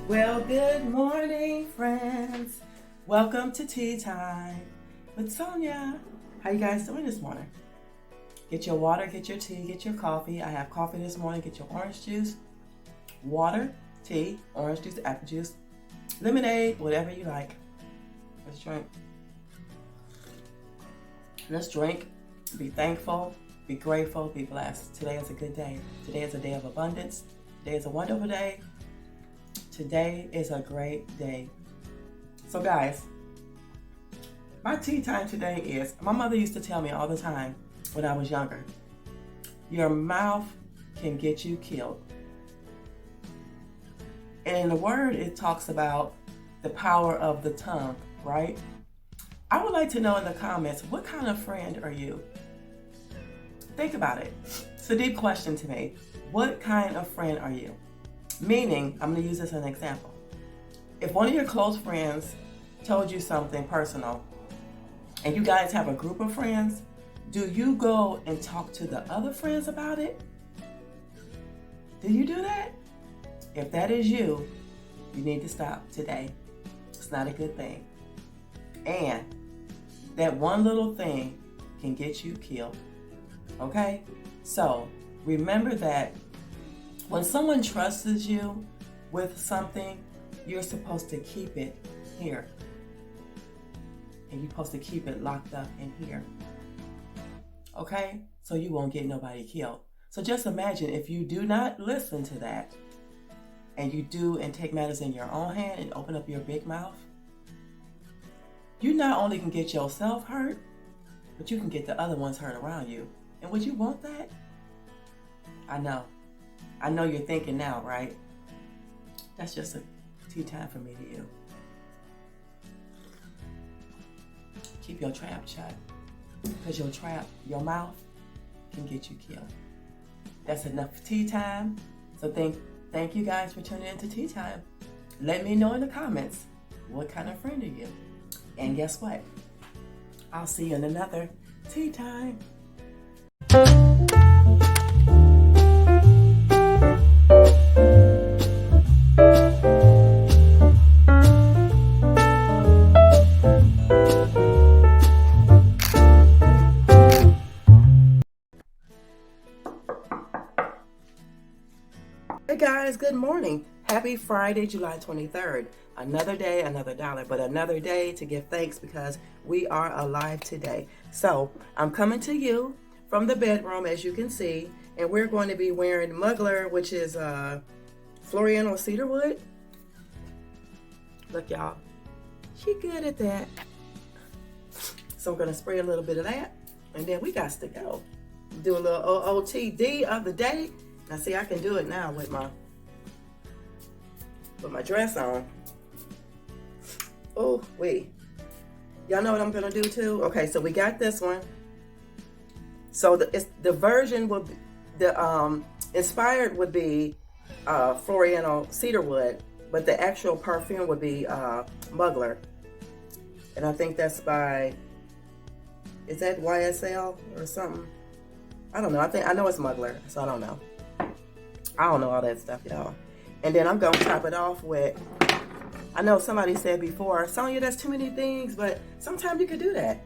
Well, good morning, friends. Welcome to Tea Time with Sonia. How you guys doing this morning? Get your water, get your tea, get your coffee. I have coffee this morning. Get your orange juice, water, tea, orange juice, apple juice, lemonade, whatever you like. Let's drink. Let's drink. Be thankful. Be grateful. Be blessed. Today is a good day. Today is a day of abundance. Today is a wonderful day. Today is a great day. So guys, my tea time today is, my mother used to tell me all the time when I was younger, your mouth can get you killed. And in the word, it talks about the power of the tongue, right? I would like to know in the comments, what kind of friend are you? Think about it. It's a deep question to me. What kind of friend are you? Meaning, I'm going to use this as an example. If one of your close friends told you something personal, and you guys have a group of friends, do you go and talk to the other friends about it? Do you do that? If that is you, you need to stop today. It's not a good thing. And that one little thing can get you killed. Okay? So, remember that when someone trusts you with something, you're supposed to keep it here. And you're supposed to keep it locked up in here. Okay? So you won't get nobody killed. So just imagine if you do not listen to that, and you do and take matters in your own hand and open up your big mouth, you not only can get yourself hurt, but you can get the other ones hurt around you. And would you want that? I know you're thinking now, right? That's just a tea time for me to you. Keep your trap shut. Because your mouth can get you killed. That's enough tea time. So thank you guys for tuning into Tea Time. Let me know in the comments, what kind of friend are you? And guess what? I'll see you in another Tea Time. Hey guys, good morning. Happy Friday, July 23rd. Another day, another dollar, but another day to give thanks because we are alive today. So I'm coming to you from the bedroom, as you can see, and we're going to be wearing Mugler, which is Floriano cedarwood. Look, y'all, she good at that. So I'm going to spray a little bit of that, and then we got to go. Do a little OOTD of the day. Now see, I can do it now with my dress on. Oh, wait. Y'all know what I'm gonna do too? Okay, so we got this one. So the version would be, the inspired would be Floriano cedarwood, but the actual perfume would be Mugler. And I think that's by, is that YSL or something? I don't know. I know it's Mugler, so I don't know. I don't know all that stuff, y'all. And then I'm going to top it off with, I know somebody said before, Sonia, that's too many things, but sometimes you could do that.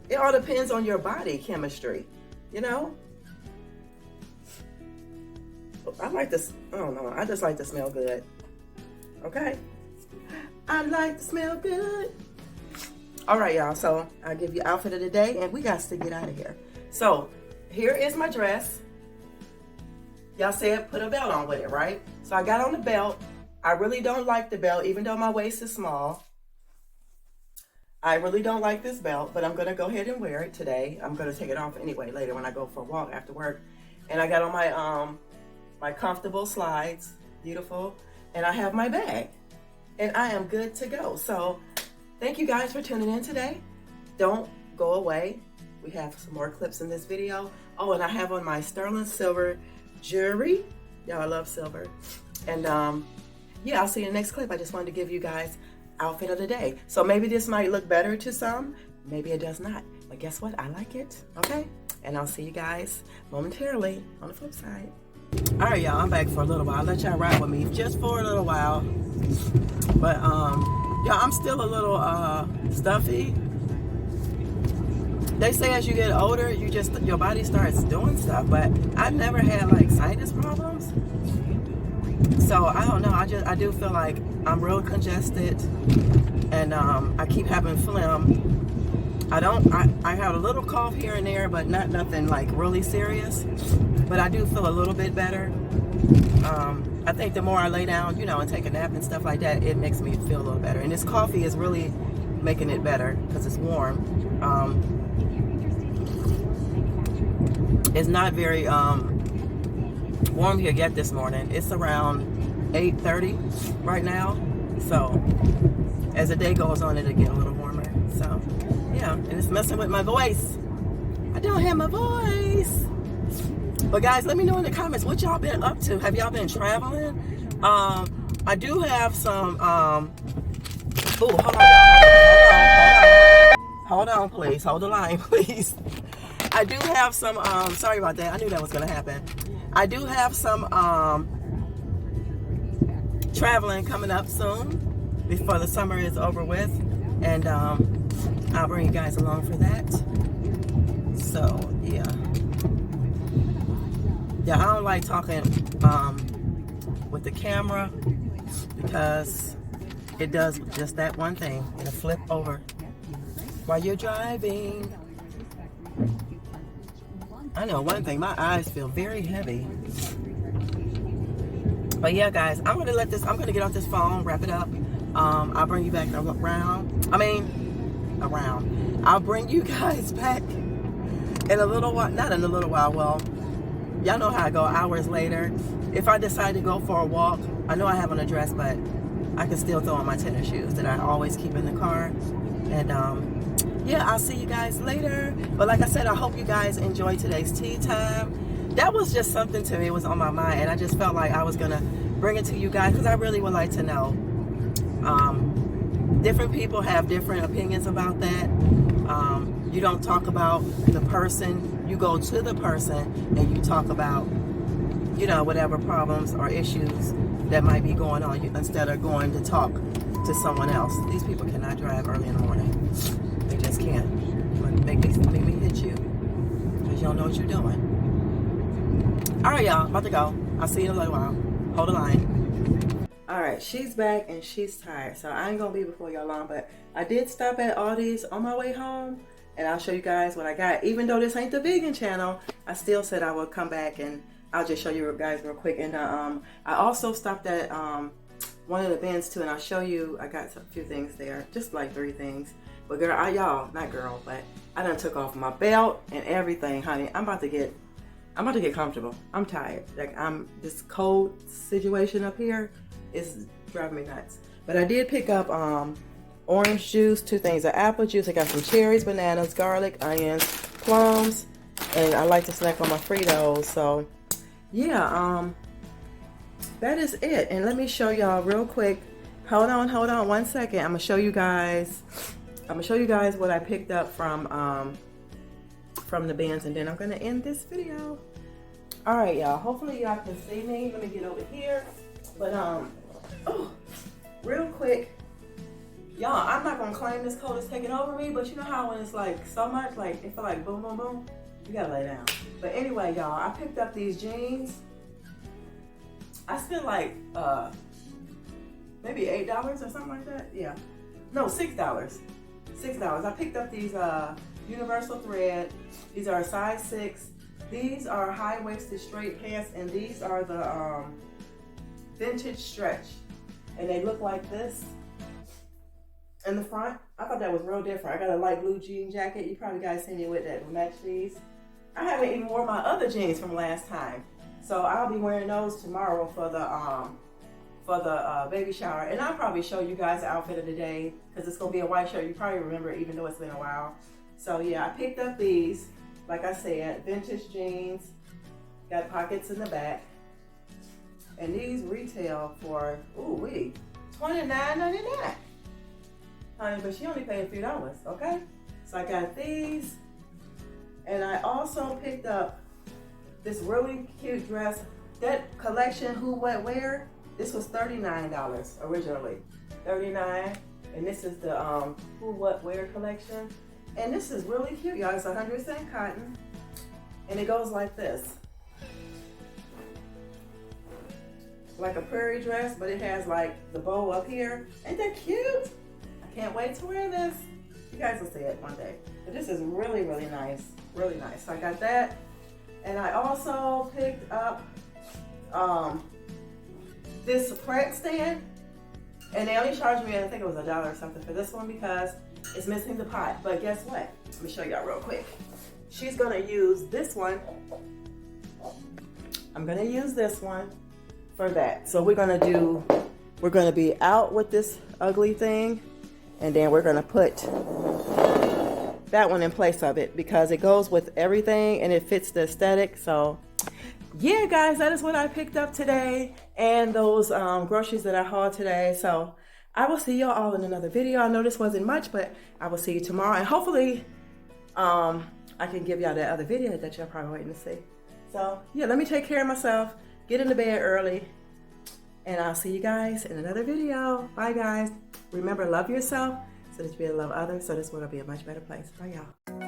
It all depends on your body chemistry, you know? I like this, I don't know, I just like to smell good. Okay? I like to smell good. All right, y'all, so I'll give you outfit of the day, and we got to get out of here. So, here is my dress. Y'all said put a belt on with it, right? So I got on the belt. I really don't like the belt, even though my waist is small. I really don't like this belt, but I'm gonna go ahead and wear it today. I'm gonna take it off anyway later when I go for a walk after work. And I got on my my comfortable slides, beautiful, and I have my bag. And I am good to go. So thank you guys for tuning in today. Don't go away. We have some more clips in this video. Oh, and I have on my sterling silver jewelry. Y'all, I love silver. And yeah, I'll see you in the next clip. I just wanted to give you guys outfit of the day. So maybe this might look better to some, maybe it does not. But guess what? I like it. Okay? And I'll see you guys momentarily on the flip side. All right, y'all, I'm back for a little while. I'll let y'all ride with me just for a little while. But yeah, I'm still a little stuffy. They say as you get older, your body starts doing stuff. But I've never had like sinus problems, so I don't know. I do feel like I'm real congested, and I keep having phlegm. I have a little cough here and there, but nothing like really serious. But I do feel a little bit better. I think the more I lay down, and take a nap and stuff like that, it makes me feel a little better. And this coffee is really making it better because it's warm. It's not very warm here yet this morning. It's around 8:30 right now. So as the day goes on, it'll get a little warmer. So yeah, and it's messing with my voice. I don't have my voice. But guys, let me know in the comments what y'all been up to. Have y'all been traveling? I do have some hold on, please. Hold the line, please. I do have some sorry about that. I knew that was gonna happen. I do have some traveling coming up soon before the summer is over with, and I'll bring you guys along for that. So yeah, I don't like talking with the camera because it does just that one thing. It'll flip over while you're driving. I know one thing, my eyes feel very heavy. But yeah, guys, I'm gonna get off this phone, wrap it up. I'll bring you back around. I'll bring you guys back in a little while. Not in a little while. Well, y'all know how I go. Hours later, if I decide to go for a walk, I know I have on a dress, but I can still throw on my tennis shoes that I always keep in the car. And yeah, I'll see you guys later. But like I said, I hope you guys enjoyed today's tea time. That was just something to me. It was on my mind, and I just felt like I was gonna bring it to you guys because I really would like to know. Different people have different opinions about that. You don't talk about the person. You go to the person and you talk about, whatever problems or issues that might be going on instead of going to talk to someone else. These people cannot drive early in the morning. They just can't. Make me hit you because you don't know what you're doing. All right, y'all, about to go. I'll see you in a little while. Hold the line. All right, she's back and she's tired, so I ain't gonna be before y'all long, but I did stop at Aldi's on my way home, and I'll show you guys what I got. Even though this ain't the vegan channel, I still said I would come back and I'll just show you guys real quick. And I also stopped at one of the bins too, and I'll show you. I got a few things there, just like 3 things. But girl, I done took off my belt and everything, honey. I'm about to get comfortable. I'm tired. Like this cold situation up here is driving me nuts. But I did pick up orange juice, 2 things of apple juice. I got some cherries, bananas, garlic, onions, plums, and I like to snack on my Fritos. So yeah, that is it. And let me show y'all real quick. Hold on 1 second. I'm gonna show you guys what I picked up from the bins, and then I'm gonna end this video. All right, y'all. Hopefully y'all can see me. Let me get over here. But real quick, y'all, I'm not gonna claim this cold is taking over me, but you know how when it's like so much, like it feel like boom, boom, boom, you gotta lay down. But anyway, y'all, I picked up these jeans. I spent like maybe $8 or something like that. Yeah, no, $6. $6. I picked up these universal thread. These are a size 6. These are high-waisted straight pants, and these are the vintage stretch, and they look like this in the front. I thought that was real different. I got a light blue jean jacket. You probably guys seen me with that will match these. I haven't even worn my other jeans from last time, so I'll be wearing those tomorrow for the baby shower. And I'll probably show you guys the outfit of the day because it's gonna be a white shirt. You probably remember it, even though it's been a while. So yeah, I picked up these, like I said, vintage jeans, got pockets in the back. And these retail for, ooh-wee, $29.99. Honey, but she only paid a few dollars, okay? So I got these. And I also picked up this really cute dress. That collection, Who, What, Where, this was $39 originally. $39, and this is the Who, What, Where collection. And this is really cute, y'all. It's 100% cotton, and it goes like this. Like a prairie dress, but it has like the bow up here. Ain't that cute? I can't wait to wear this. You guys will see it one day. But this is really, really nice. Really nice. So I got that. And I also picked up this prank stand. And they only charged me, I think it was $1 or something for this one because it's missing the pot. But guess what? Let me show y'all real quick. She's gonna use this one. I'm gonna use this one for that. So we're gonna be out with this ugly thing, and then we're gonna put that one in place of it because it goes with everything and it fits the aesthetic. So yeah, guys, that is what I picked up today, and those groceries that I hauled today. So I will see y'all all in another video. I know this wasn't much, but I will see you tomorrow, and hopefully I can give y'all that other video that y'all probably waiting to see. So yeah, let me take care of myself, get into bed early, and I'll see you guys in another video. Bye, guys. Remember, love yourself so that you be able to love others, so this world will be a much better place. Bye, y'all.